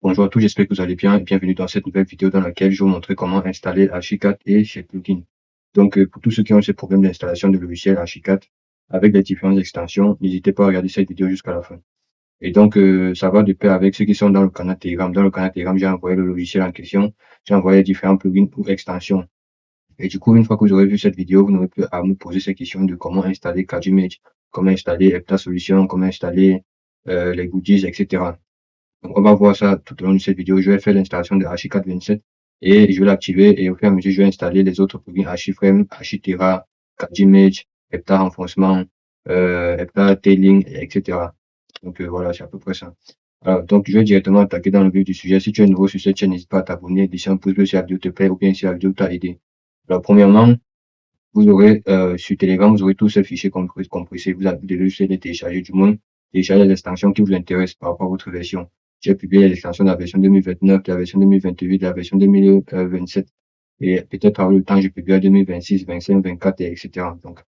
Bonjour à tous, j'espère que vous allez bien et bienvenue dans cette nouvelle vidéo dans laquelle je vais vous montrer comment installer Archicad et ses plugins. Donc, pour tous ceux qui ont ces problèmes d'installation de logiciels Archicad avec les différentes extensions, n'hésitez pas à regarder cette vidéo jusqu'à la fin. Et donc, ça va de pair avec ceux qui sont dans le canal Telegram. Dans le canal Telegram, j'ai envoyé le logiciel en question, j'ai envoyé différents plugins ou extensions. Et du coup, une fois que vous aurez vu cette vidéo, vous n'aurez plus à me poser ces questions de comment installer CADImage, comment installer Epta Solution, comment installer les goodies, etc. Donc, on va voir ça tout au long de cette vidéo. Je vais faire l'installation de Archicad 27 et je vais l'activer et au fur et à mesure, je vais installer les autres plugins Archiframe, Architera, CADImage, Epta Renforcement, Epta Tailing, etc. Donc, voilà, c'est à peu près ça. Alors, donc, je vais directement attaquer dans le vif du sujet. Si tu es nouveau sur cette chaîne, n'hésite pas à t'abonner, laisser un pouce bleu si la vidéo te plaît ou bien si la vidéo t'a aidé. Alors, premièrement, vous aurez sur Telegram, vous aurez tous ces fichiers compressés. Vous devez juste les télécharger, du moins télécharger les extensions qui vous intéressent par rapport à votre version. J'ai publié les extensions de la version 2029, de la version 2028, de la version 2027. Et peut-être avec le temps, je publie 2026, 25, 24, etc. Donc,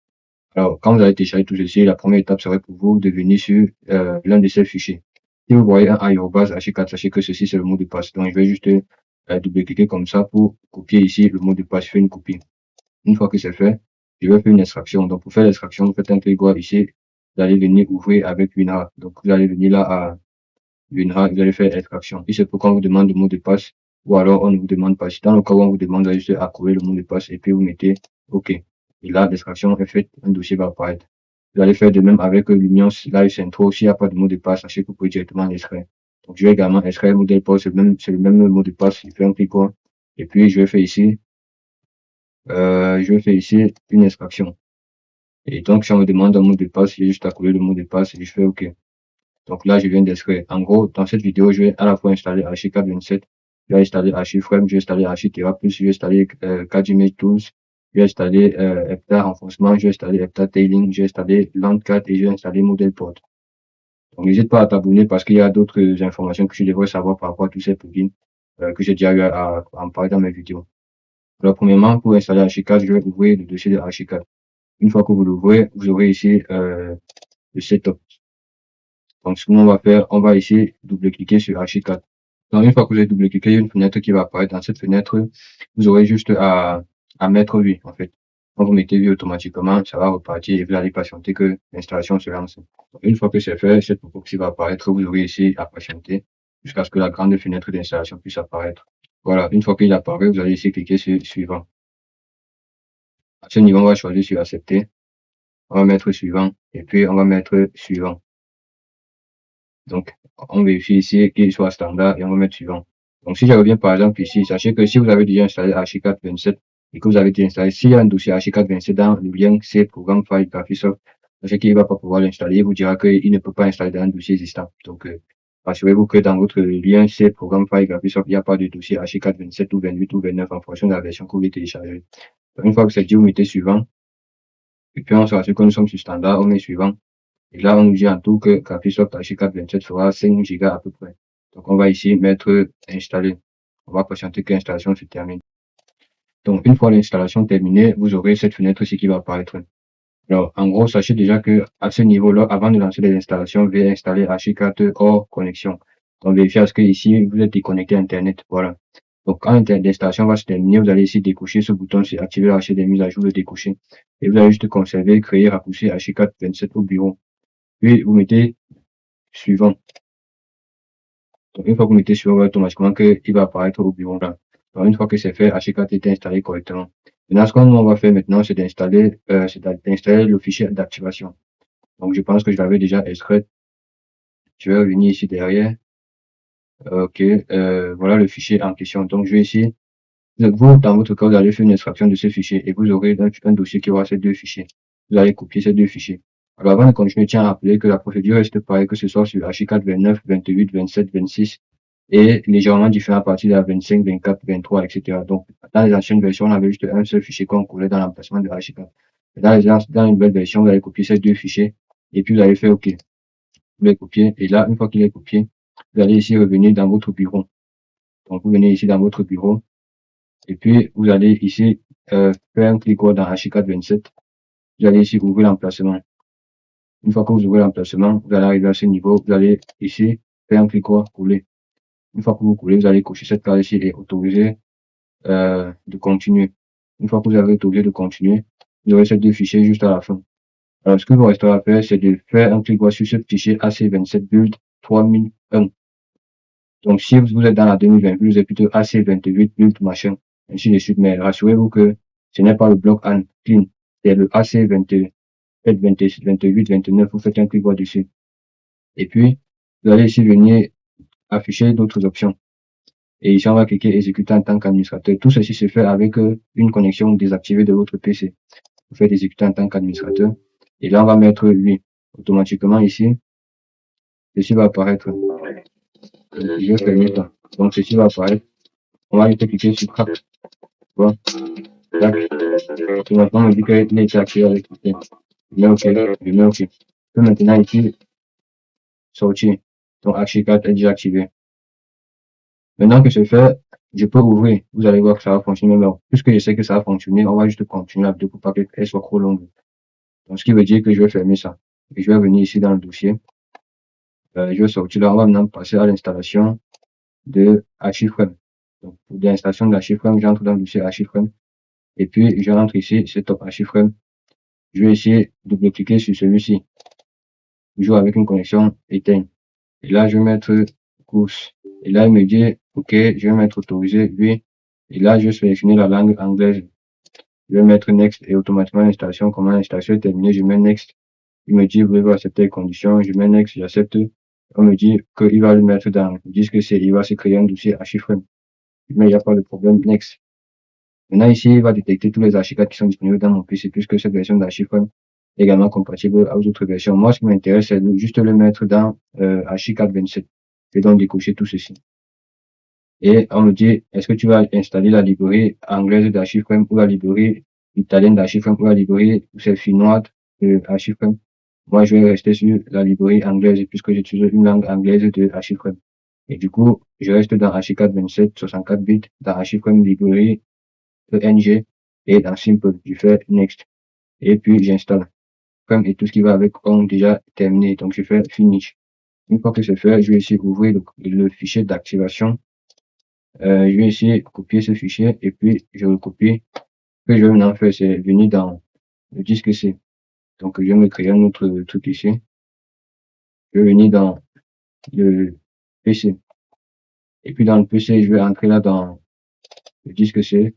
alors, quand vous allez télécharger tout ceci, la première étape serait pour vous de venir sur l'un de ces fichiers. Si vous voyez un arrobase H4, sachez que ceci c'est le mot de passe. Donc, je vais juste double-cliquer comme ça pour copier ici le mot de passe. Je fais une copie. Une fois que c'est fait, je vais faire une extraction. Donc, pour faire l'extraction, vous faites un clic droit ici. Vous allez venir ouvrir avec WinRAR. Donc, vous allez venir là à WinRAR, vous allez faire extraction. Et c'est pourquoi on vous demande le mot de passe ou alors on ne vous demande pas. Si dans le cas où on vous demande, vous allez juste accrocher le mot de passe et puis vous mettez OK. Et là, l'extraction est faite, un dossier va apparaître. Vous allez faire de même avec l'Union Live Centro. S'il n'y a pas de mot de passe, sachez que vous pouvez directement l'extraire. Donc, je vais également extraire le modèle poste, c'est le même mot de passe. Je fais un clic droit. Et puis, je vais faire ici une extraction. Et donc, si on me demande un mot de passe, j'ai juste à coller le mot de passe et je fais OK. Donc là, je viens d'extraire. En gros, dans cette vidéo, je vais à la fois installer Archicad 27, je vais installer Archiframe, je vais installer Architera+, je vais installer CADImage Tools, je vais installer Epta Renforcement, je vais installer Epta Tailing, je vais installer Landcat et je vais installer ModelPort. Donc, n'hésite pas à t'abonner parce qu'il y a d'autres informations que tu devrais savoir par rapport à tous ces plugins que j'ai déjà eu à en parler dans mes vidéos. Alors, premièrement, pour installer Archicad, je vais ouvrir le dossier de Archicad. Une fois que vous l'ouvrez, vous aurez ici le setup. Donc, ce qu'on va faire, on va ici double-cliquer sur Archicad. Donc, une fois que vous avez double-cliqué, il y a une fenêtre qui va apparaître. Dans cette fenêtre, vous aurez juste à mettre oui, en fait. Quand vous mettez oui automatiquement, ça va repartir et vous allez patienter que l'installation se lance. Donc, une fois que c'est fait, cette proxy va apparaître. Vous aurez ici à patienter jusqu'à ce que la grande fenêtre d'installation puisse apparaître. Voilà. Une fois qu'il apparaît, vous allez ici cliquer sur suivant. À ce niveau, on va choisir sur accepter. On va mettre suivant et puis on va mettre suivant. Donc, on vérifie ici qu'il soit standard et on va mettre suivant. Donc, si je reviens par exemple ici, sachez que si vous avez déjà installé Archicad 27 et que vous avez déjà installé, s'il y a un dossier Archicad 27 dans le lien C programme file Graphisoft, sachez qu'il ne va pas pouvoir l'installer. Il vous dira qu'il ne peut pas installer dans un dossier existant. Donc, assurez-vous que dans votre lien C programme file Graphisoft, il n'y a pas de dossier Archicad 27 ou 28 ou 29 en fonction de la version que vous voulez télécharger. Donc, une fois que c'est dit, vous mettez suivant. Et puis, on s'assure que nous sommes sur standard, on met suivant. Et là, on nous dit en tout que Graphisoft Archicad 27 fera 5 Go à peu près. Donc, on va ici mettre installer. On va patienter que l'installation se termine. Donc, une fois l'installation terminée, vous aurez cette fenêtre-ci qui va apparaître. Alors, en gros, sachez déjà que à ce niveau-là, avant de lancer les installations, veuillez installer Archicad hors connexion. Donc, vérifiez à ce que ici, vous êtes déconnecté à Internet. Voilà. Donc, quand l'installation va se terminer, vous allez ici décocher ce bouton, c'est activer l'archive des mises à jour, le décocher. Et vous allez juste conserver, créer, raccourci Archicad 27 au bureau. Puis, vous mettez suivant. Donc, une fois que vous mettez suivant, automatiquement qu'il va apparaître au bureau là. Donc, une fois que c'est fait, Archicad est installé correctement. Maintenant, ce qu'on va faire maintenant, c'est d'installer le fichier d'activation. Donc, je pense que je l'avais déjà extrait. Je vais revenir ici derrière. OK. Voilà le fichier en question. Donc, je vais ici. Vous, dans votre cas, vous allez faire une extraction de ce fichier et vous aurez un dossier qui aura ces deux fichiers. Vous allez copier ces deux fichiers. Alors, avant de continuer, tiens à rappeler que la procédure reste pareille, que ce soit sur Archicad 29, 28, 27, 26 et légèrement différent à partir de la 25, 24, 23, etc. Donc, dans les anciennes versions, on avait juste un seul fichier qu'on collait dans l'emplacement de Archicad. Dans une nouvelle version, vous allez copier ces deux fichiers et puis vous allez faire OK. Vous les copiez et là, une fois qu'il est copié, vous allez ici revenir dans votre bureau. Donc, vous venez ici dans votre bureau et puis vous allez ici faire un clic droit dans Archicad 27. Vous allez ici ouvrir l'emplacement. Une fois que vous ouvrez l'emplacement, vous allez arriver à ce niveau, vous allez ici faire un clic droit, coller. Une fois que vous coulez, vous allez cocher cette case ici et autoriser de continuer. Une fois que vous avez autorisé de continuer, vous aurez ces deux fichiers juste à la fin. Alors, ce que vous restera à faire, c'est de faire un clic droit sur ce fichier AC27 build 3001. Donc, si vous êtes dans la 2020, vous êtes plutôt AC28 build machin, ainsi de suite. Mais rassurez-vous que ce n'est pas le bloc AN clean, c'est le AC28, 28, 29. Vous faites un clic droit dessus. Et puis, vous allez ici venir afficher d'autres options. Et ici, on va cliquer exécuter en tant qu'administrateur. Tout ceci se fait avec une connexion désactivée de votre PC. Vous faites exécuter en tant qu'administrateur. Et là, on va mettre lui. Automatiquement ici, ceci va apparaître. Je vais fermer ça. Donc, ceci va apparaître. On va juste cliquer sur Craft. Voilà. Automatiquement, on me dit qu'il a été activé avec le système. Je mets OK. Je mets OK. Je peux maintenant ici sortir. Donc, Archicad est déjà activé. Maintenant que c'est fait, je peux ouvrir. Vous allez voir que ça va fonctionner. Mais puisque je sais que ça va fonctionner, on va juste continuer la vidéo pour pas qu'elle soit trop longue. Donc, ce qui veut dire que je vais fermer ça. Et je vais venir ici dans le dossier. Je vais sortir là. On va maintenant passer à l'installation de Archiframe. Donc, pour l'installation de Archiframe, j'entre dans le dossier Archiframe. Et puis, je rentre ici, c'est top Archiframe. Je vais essayer de double-cliquer sur celui-ci. Toujours avec une connexion Ethernet. Et là, je vais mettre course. Et là, il me dit, OK, je vais mettre autorisé, oui. Et là, je vais sélectionner la langue anglaise. Je vais mettre next et automatiquement l'installation, comment l'installation est terminée, je mets next. Il me dit, vous pouvez accepter les conditions, je mets next, j'accepte. On me dit qu'il va le mettre dans le disque il va se créer un dossier Archiframe. Mais il n'y a pas de problème, next. Maintenant, ici, il va détecter tous les archicad qui sont disponibles dans mon PC, puisque cette version d'Archiframe est également compatible aux autres versions. Moi, ce qui m'intéresse, c'est juste le mettre dans Archicad 27. Et donc décocher tout ceci. Et on me dit, est-ce que tu vas installer la librairie anglaise d'Archiframe ou la librairie italienne d'Archiframe ou la librairie finnoise d'Archiframe? Moi, je vais rester sur la librairie anglaise puisque j'utilise une langue anglaise de Archiframe. Et du coup, je reste dans Archicad 27, 64 bits, dans Archiframe librairie ENG et dans Simple. Je fais Next. Et puis, j'installe. Et tout ce qui va avec ont déjà terminé. Donc, je fais Finish. Une fois que c'est fait, je vais ici ouvrir le fichier d'activation. Je vais essayer de copier ce fichier et puis je le copie. Ce que je vais maintenant faire, c'est venir dans le disque C. Donc, je vais me créer un autre truc ici. Je vais venir dans le PC. Et puis dans le PC, je vais entrer là dans le disque C.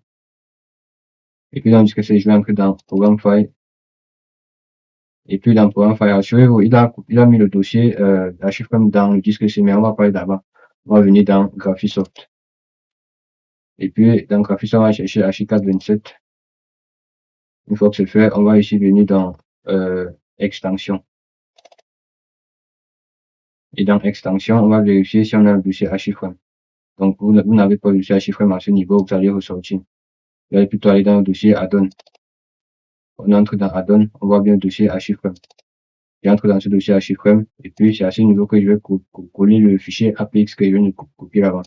Et puis dans le disque C, je vais entrer dans Programme File. Et puis dans Programme File, rassurez-vous, il a mis le dossier Archiframe dans le disque C, mais on va pas aller d'abord. On va venir dans Graphisoft. Et puis dans Graphisoft, on va chercher Archicad 27. Une fois que c'est fait, on va ici venir dans Extension. Et dans Extension, on va vérifier si on a le dossier Archiframe. Donc, vous n'avez pas le dossier Archiframe à ce niveau, vous allez ressortir. Vous allez plutôt aller dans le dossier Add-on. On entre dans Add-on, on voit bien le dossier Archiframe. J'entre dans ce dossier Archiframe, et puis c'est à ce niveau que je vais coller le fichier APX que je viens de copier avant.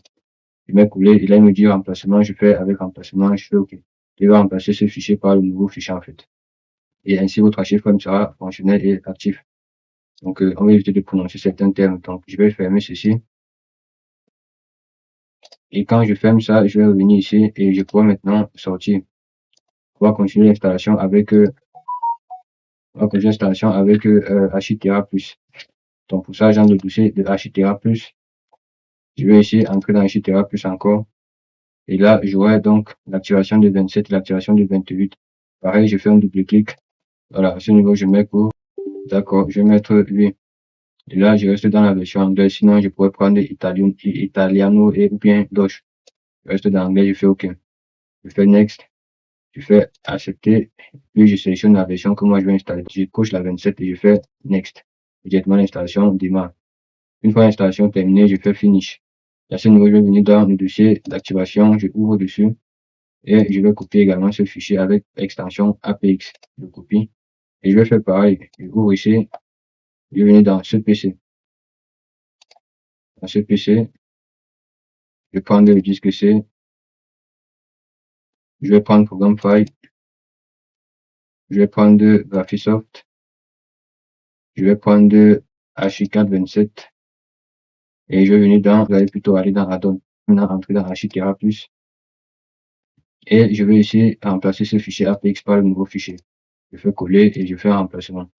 Je mets coller, et là il me dit remplacement, je fais avec remplacement, je fais OK. Je vais remplacer ce fichier par le nouveau fichier en fait. Et ainsi votre Archiframe sera fonctionnel et actif. Donc, on va éviter de prononcer certains termes. Donc, je vais fermer ceci. Et quand je ferme ça, je vais revenir ici et je pourrai maintenant sortir. On va continuer l'installation avec Architera+. Donc, pour ça, j'ai le dossier de Architera+. Je vais ici entrer dans Architera+ encore. Et là, j'aurai donc l'activation de 27 et l'activation de 28. Pareil, je fais un double clic. Voilà, à ce niveau, je mets pour. D'accord, je vais mettre lui. Et là, je reste dans la version anglaise. Sinon, je pourrais prendre Italiano et ou bien Dutch. Je reste dans l'anglais, je fais OK. Je fais Next. Je fais accepter. Puis, je sélectionne la version que moi je vais installer. Je coche la 27 et je fais Next. Immédiatement, l'installation démarre. Une fois l'installation terminée, je fais Finish. À ce niveau, je vais venir dans le dossier d'activation. Je ouvre dessus. Et je vais copier également ce fichier avec extension APX. Je copie. Et je vais faire pareil. Je ouvre ici. Je vais venir dans ce PC. Dans ce PC, je vais prendre le disque C. Je vais prendre Programme File. Je vais prendre Graphisoft. Je vais prendre Archicad 27. Et je vais venir dans, vous allez plutôt aller dans Add-on. Maintenant, entrer dans Architera Plus. Et je vais ici remplacer ce fichier APX par le nouveau fichier. Je fais coller et je fais un remplacement.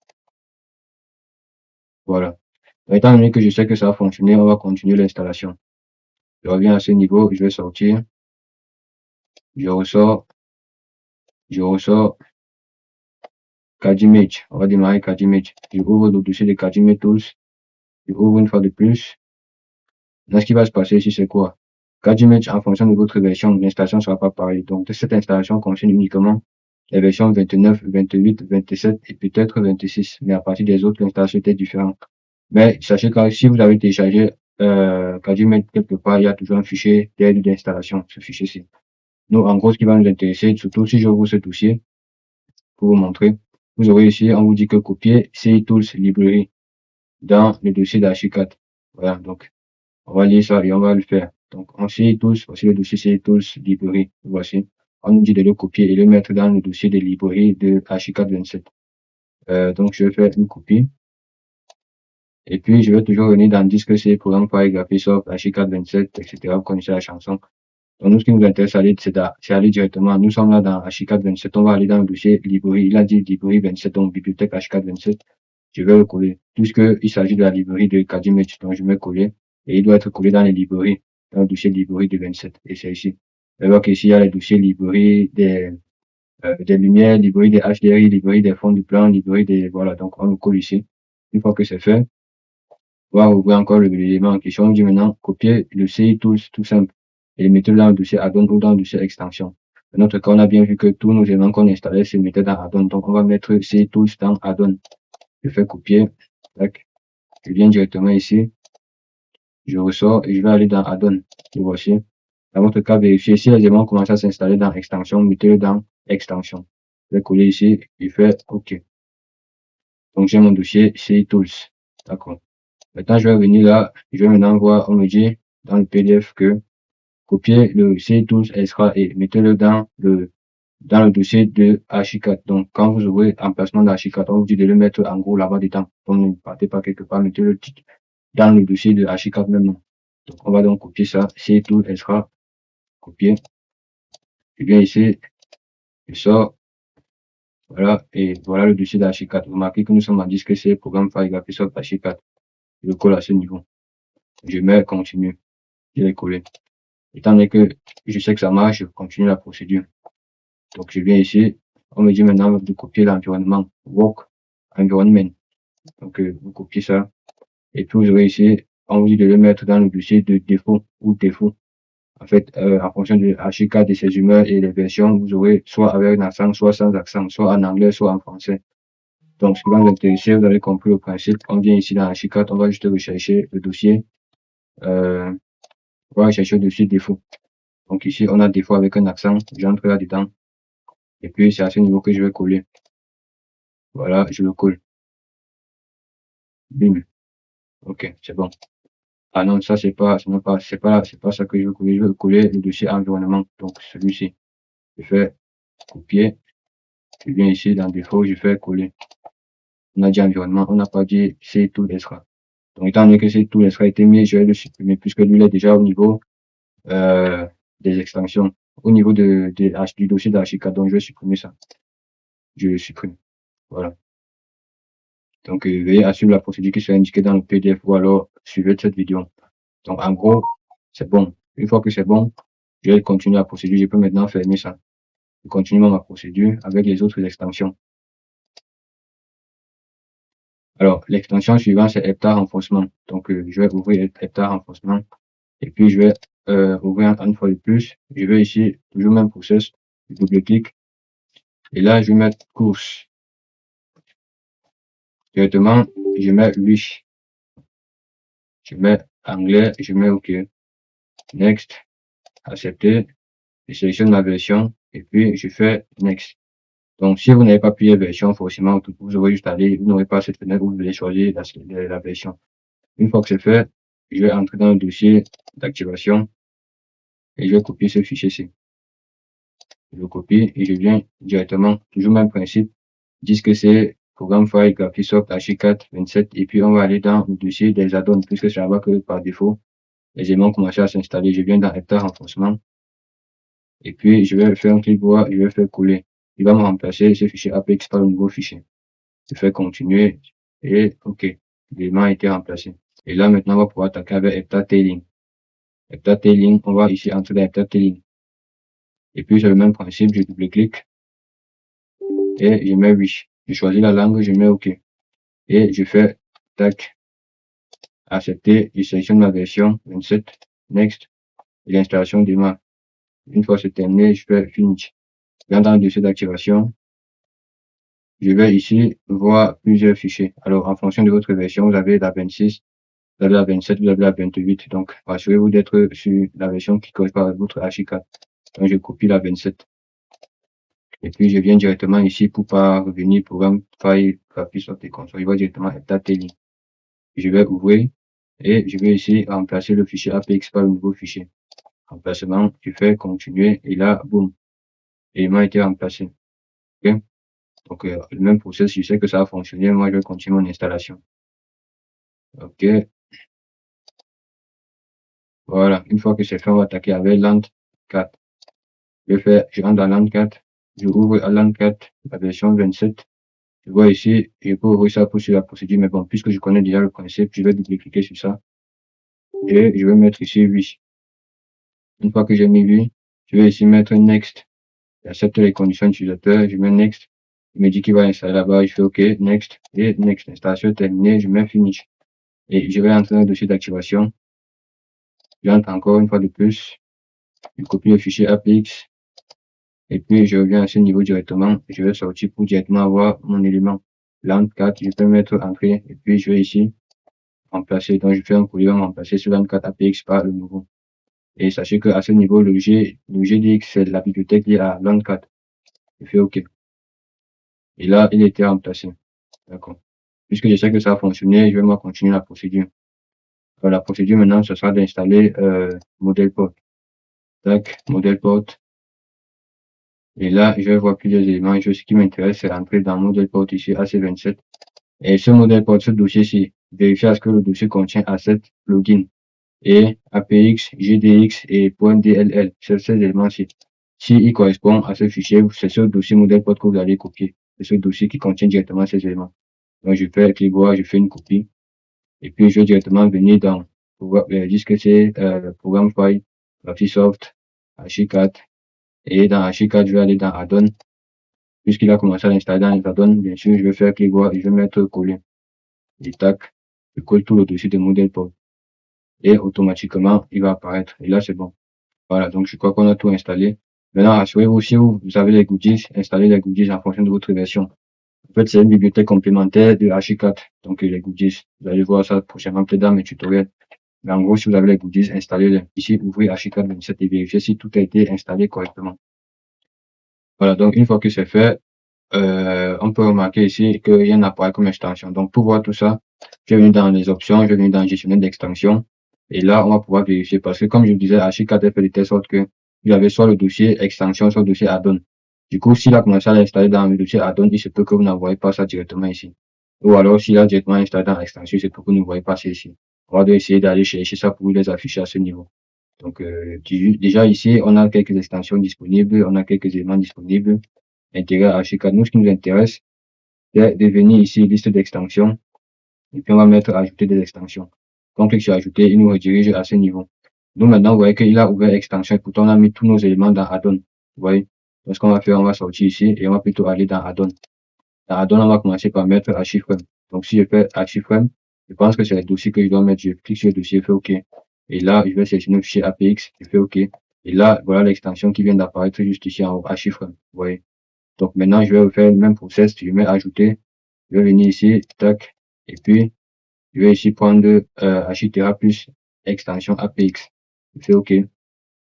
Voilà. Étant donné que je sais que ça va fonctionner, on va continuer l'installation. Je reviens à ce niveau, je vais sortir. Je ressors. Kadimage. On va démarrer Kadimage. Je ouvre le dossier de Kadimage Tools. Je ouvre une fois de plus. Là, ce qui va se passer ici, c'est quoi? Kadimage, en fonction de votre version, l'installation ne sera pas pareille. Donc, cette installation concerne uniquement les versions 29, 28, 27 et peut-être 26. Mais à partir des autres, l'installation était différente. Mais sachez que si vous avez téléchargé Kadimage quelque part, il y a toujours un fichier d'aide d'installation, ce fichier-ci. Nous, en gros, ce qui va nous intéresser, surtout si j'ouvre ce dossier, pour vous montrer, vous aurez ici, on vous dit que copier CI Tools Library dans le dossier d'Archicad. Voilà, donc, on va lire ça et on va le faire. Donc, en CI Tools, voici le dossier CI Tools Library. Voici. On nous dit de le copier et le mettre dans le dossier de librairie de Archicad 27. Donc, je vais faire une copie. Et puis, je vais toujours venir dans disque C, programme par Graphisoft, Archicad 27, etc. Vous connaissez la chanson. Donc, nous, ce qui nous intéresse, c'est aller directement. Nous sommes là dans Archicad 27. On va aller dans le dossier librairie. Il a dit librairie 27, donc bibliothèque Archicad 27. Je vais le coller. Puisqu'il s'agit de la librairie de Kadimage, donc je vais coller. Et il doit être collé dans les librairies, dans le dossier librairie de 27. Et c'est ici. On voit qu'ici, il y a les dossiers librairie des lumières, librairie des HDRI, librairie des fonds du plan, librairie des, voilà. Donc, on le colle ici. Une fois que c'est fait, on va ouvrir encore l'élément en question. On dit maintenant, copier le CI Tools tout simple et le mettre dans le dossier add-on ou dans le dossier extension. Dans notre cas, on a bien vu que tous nos éléments qu'on installait se mettaient dans add-on. Donc, on va mettre CI Tools dans add-on. Je fais copier. Tac. Je viens directement ici. Je ressors et je vais aller dans add-on. Et voici. Dans votre cas, vérifiez si les éléments commencent à s'installer dans extension, mettez-le dans extension. Je vais coller ici et faire OK. Donc, j'ai mon dossier CI Tools. D'accord. Maintenant, je vais venir là. Je vais maintenant voir, on me dit dans le PDF que copier le C12 extra et mettez-le dans le dossier de Archicad. Donc, quand vous ouvrez emplacement d'Archicad, on vous dit de le mettre en gros là-bas dedans. Donc, ne partez pas quelque part, mettez-le dans le dossier de Archicad maintenant. Donc, on va donc copier ça. C12 extra, copier. Je viens ici, je sors. Voilà, et voilà le dossier d'Archicad. Remarquez que nous sommes en disque C, programme File Graphisoft Archicad. Je colle à ce niveau. Je mets continue. Je l'ai collé. Étant donné que je sais que ça marche, je continue la procédure. Donc, je viens ici. On me dit maintenant de copier l'environnement work environment. Donc, vous copiez ça. Et puis, vous aurez ici, on vous dit de le mettre dans le dossier de défaut ou défaut. En fait, en fonction de Archicad et ses humeurs et les versions, vous aurez soit avec un accent, soit sans accent, soit en anglais, soit en français. Donc, ce qui va nous intéresser, vous avez compris le principe. On vient ici dans Archicad, on va juste rechercher le dossier. On va rechercher le dossier défaut. Donc ici, on a défaut avec un accent. J'entre là-dedans. Et puis, c'est à ce niveau que je vais coller. Voilà, je le colle. Bim. Ok, c'est bon. Ah non, ça, c'est pas ça que je veux coller. Je veux coller le dossier environnement. Donc, celui-ci. Je fais copier. Je viens ici dans défaut, je fais coller. On a dit environnement, on n'a pas dit c'est tout extra. Donc, étant donné que c'est tout extra été mis, je vais le supprimer puisque lui, il est déjà au niveau, des extensions. Au niveau du dossier d'Archicad. Donc, je vais supprimer ça. Je le supprime. Voilà. Donc, veuillez assurer la procédure qui sera indiquée dans le PDF ou alors suivez cette vidéo. Donc, en gros, c'est bon. Une fois que c'est bon, je vais continuer la procédure. Je peux maintenant fermer ça. Je continue ma procédure avec les autres extensions. Alors, l'extension suivante, c'est Heptare Renforcement. Donc, je vais ouvrir Heptare Renforcement. Et puis, je vais ouvrir une fois de plus. Je vais ici, toujours même process. Je double-clique. Et là, je vais mettre course. Directement, je mets lui. Je mets anglais. Je mets OK. Next. Accepter. Je sélectionne ma version. Et puis, je fais Next. Donc, si vous n'avez pas plusieurs versions, forcément, vous aurez juste allé, vous n'aurez pas cette fenêtre où vous allez choisir la version. Une fois que c'est fait, je vais entrer dans le dossier d'activation et je vais copier ce fichier-ci. Je le copie et je viens directement, toujours même principe, disque C, programme file Graphisoft Archicad 27 et puis on va aller dans le dossier des add-ons puisque c'est là-bas que par défaut les éléments commencent à s'installer. Je viens dans hectare renforcement et puis je vais faire un clic droit, je vais faire coller. Il va me remplacer ce fichier APX par le nouveau fichier. Je fais continuer et OK, l'élément a été remplacé. Et là maintenant on va pouvoir attaquer avec hectare tailing. Hectare tailing, on va ici entrer dans hectare tailing. Et puis c'est le même principe, je double-clique et je mets oui. Je choisis la langue, je mets OK. Et je fais tac, accepter, je sélectionne ma version 27, next, et l'installation démarre. Une fois c'est terminé, je fais finish. Dans le dossier d'activation, je vais ici voir plusieurs fichiers. Alors en fonction de votre version, vous avez la 26, vous avez la 27, vous avez la 28. Donc rassurez-vous d'être sur la version qui correspond à votre Archicad. Donc je copie la 27. Et puis je viens directement ici pour pas revenir programme file Graphisoft et console. Je vais directement hectare tailing. Je vais ouvrir et je vais ici remplacer le fichier APX par le nouveau fichier. Remplacement, je fais continuer et là, boum, l'élément a été remplacé. Ok. Donc le même process, je sais que ça a fonctionné. Moi, je vais continuer mon installation. Ok. Voilà. Une fois que c'est fait, on va attaquer avec LAN 4. Je rentre dans LAN 4. Je ouvre à LAN 4 la version 27. Je vois ici, je peux ouvrir ça pour suivre la procédure, mais bon, puisque je connais déjà le principe, je vais double-cliquer sur ça. Et je vais mettre ici oui. Une fois que j'ai mis oui, je vais ici mettre next. J'accepte les conditions utilisateurs, je mets next. Il me dit qu'il va installer là-bas, je fais OK, next, et next. Installation terminée, je mets finish. Et je vais entrer dans le dossier d'activation. J'entre encore une fois de plus. Je copie le fichier APX. Et puis, je reviens à ce niveau directement. Je vais sortir pour directement avoir mon élément. LAN 4, je peux mettre entrée. Et puis, je vais ici remplacer. Donc, je fais un courrier remplacer ce LAN 4 APX par le nouveau. Et sachez que à ce niveau, le GDX, c'est la bibliothèque liée à LAN 4. Je fais OK. Et là, il était remplacé. D'accord. Puisque je sais que ça a fonctionné, je vais moi continuer la procédure. Alors, la procédure maintenant, ce sera d'installer modèle port. Tac, modèle port. Et là, je vais voir plusieurs éléments. Ce qui m'intéresse, c'est rentrer dans modèle port ici, AC27. Et ce modèle port, ce dossier-ci, vérifier à ce que le dossier contient asset, plugin et APX, GDX et .dll. C'est ces éléments-ci. S'il correspond à ce fichier, c'est ce dossier modèle port que vous allez copier. C'est ce dossier qui contient directement ces éléments. Donc, je fais clic droit, je fais une copie. Et puis, je vais directement venir dans, disque C, programme file, Graphisoft, Archicad. Et dans Archicad, je vais aller dans add-on. Puisqu'il a commencé à l'installer dans les add-ons, bien sûr, je vais faire clic droit et je vais mettre coller. Et tac, je colle tout le dossier de modèle port. Et automatiquement, il va apparaître. Et là, c'est bon. Voilà, donc je crois qu'on a tout installé. Maintenant, rassurez-vous, si vous avez les goodies, installez les goodies en fonction de votre version. En fait, c'est une bibliothèque complémentaire de Archicad. Donc, les goodies, vous allez voir ça prochainement peut-être dans mes tutoriels. Mais en gros, si vous avez les goodies, installez-les. Ici, ouvrez Archicad 27 et vérifiez si tout a été installé correctement. Voilà, donc une fois que c'est fait, on peut remarquer ici qu'il y a un appareil comme extension. Donc, pour voir tout ça, je vais venir dans les options, je vais venir dans gestionnaire d'extension. Et là, on va pouvoir vérifier parce que comme je vous disais, Archicad a fait de telle sorte que vous avez soit le dossier extension, soit le dossier add-on. Du coup, s'il a commencé à l'installer dans le dossier add-on, il se peut que vous n'envoyez pas ça directement ici. Ou alors, s'il a directement installé dans l'extension, c'est pour que vous ne voyez pas ça ici. On va essayer d'aller chercher ça pour les afficher à ce niveau. Donc, déjà ici, on a quelques extensions disponibles, on a quelques éléments disponibles. Intégrer à Archicad. Nous, ce qui nous intéresse, c'est de venir ici, liste d'extensions. Et puis, on va mettre ajouter des extensions. Quand on clique sur ajouter, il nous redirige à ce niveau. Nous, maintenant, vous voyez qu'il a ouvert extension. Pourtant, on a mis tous nos éléments dans add-on. Vous voyez? Donc, ce qu'on va faire, on va sortir ici et on va plutôt aller dans add-on. Dans add-on, on va commencer par mettre archiframe. Donc, si je fais archiframe, je pense que c'est le dossier que je dois mettre. Je clique sur le dossier, je fais OK. Et là, je vais sélectionner le fichier APX, je fais OK. Et là, voilà l'extension qui vient d'apparaître juste ici en haut, archiframe. Vous voyez? Donc, maintenant, je vais refaire le même process. Je vais ajouter. Je vais venir ici, tac. Et puis, je vais ici prendre Architera plus extension APX. Je fais OK.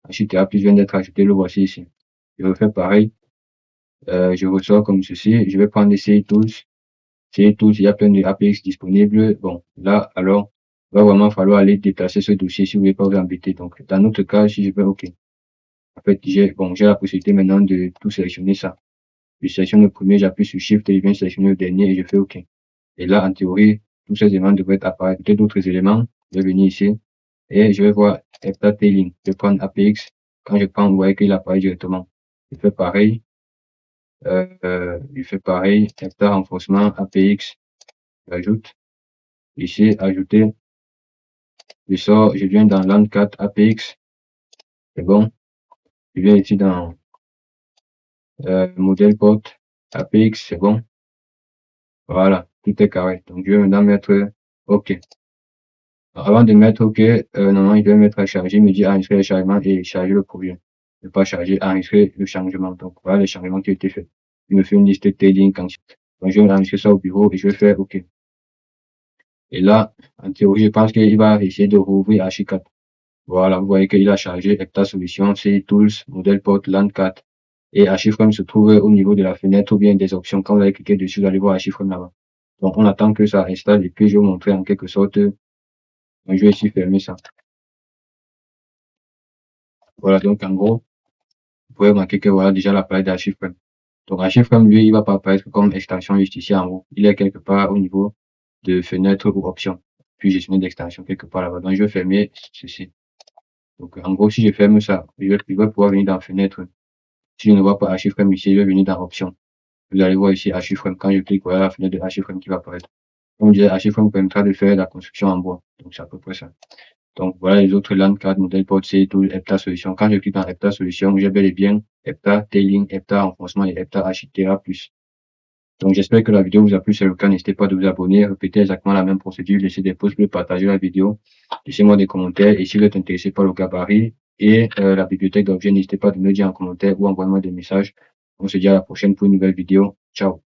Architera plus vient d'être ajouté. Le voici ici. Je refais pareil. Je ressors comme ceci. Je vais prendre les CI Tools. CI Tools, il y a plein de APX disponibles. Bon, là, alors, il va vraiment falloir aller déplacer ce dossier si vous voulez pas vous embêter. Donc, dans notre cas, si je fais OK. En fait, j'ai la possibilité maintenant de tout sélectionner ça. Je sélectionne le premier, j'appuie sur Shift et je viens sélectionner le dernier et je fais OK. Et là, en théorie, tous ces éléments devraient apparaître. Peut-être d'autres éléments. Je vais venir ici et je vais voir Heptah Tailing. Je vais prendre APX. Quand je prends, vous voyez qu'il apparaît directement. Je fais pareil. Heptah Renforcement APX. J'ajoute. Ici, ajouter. Je sors, je viens dans LAN 4 APX. C'est bon. Je viens ici dans modèle port APX. C'est bon. Voilà. Tout est carré. Donc, je vais maintenant mettre OK. Avant de mettre OK, normalement, je vais mettre à charger, me dit enregistrer le chargement et charger le projet. Ne pas charger, enregistrer le changement. Donc, voilà les changements qui ont été faits. Il me fait une liste tailing ensuite. Donc, je vais enregistrer ça au bureau et je vais faire OK. Et là, en théorie, je pense qu'il va essayer de rouvrir Archicad. Voilà, vous voyez qu'il a chargé Heptah Solutions, CI Tools, Model Port, LAN 4. Et Archiframe se trouve au niveau de la fenêtre ou bien des options. Quand vous allez cliquer dessus, vous allez voir Archiframe là-bas. Donc, on attend que ça installe et puis je vais vous montrer en quelque sorte. Donc, je vais ici fermer ça. Voilà, donc en gros, vous pouvez remarquer que voilà déjà l'appareil d'Archiframe. Donc Archiframe, lui, il va pas apparaître comme extension juste ici en haut. Il est quelque part au niveau de fenêtre ou option. Puis gestionner d'extension quelque part là-bas. Donc je vais fermer ceci. Donc en gros, si je ferme ça, je vais pouvoir venir dans fenêtre. Si je ne vois pas Archiframe ici, je vais venir dans option. Vous allez voir ici Archiframe. Quand je clique, voilà la fenêtre de Archiframe qui va apparaître. Comme je disais, Archiframe permettra de faire la construction en bois. Donc c'est à peu près ça. Donc voilà les autres LAN 4, modèle port C, tout Heptah Solutions. Quand je clique dans Heptah Solutions, j'ai bel et bien Heptah Tailing, Heptah Renforcement et Heptah Architera+. Donc j'espère que la vidéo vous a plu. Si c'est le cas, n'hésitez pas de vous abonner, répétez exactement la même procédure, laissez des pouces bleus, partagez la vidéo, laissez-moi des commentaires et si vous êtes intéressé par le gabarit et la bibliothèque d'objets, n'hésitez pas de me dire en commentaire ou envoyez-moi des messages. On se dit à la prochaine pour une nouvelle vidéo. Ciao.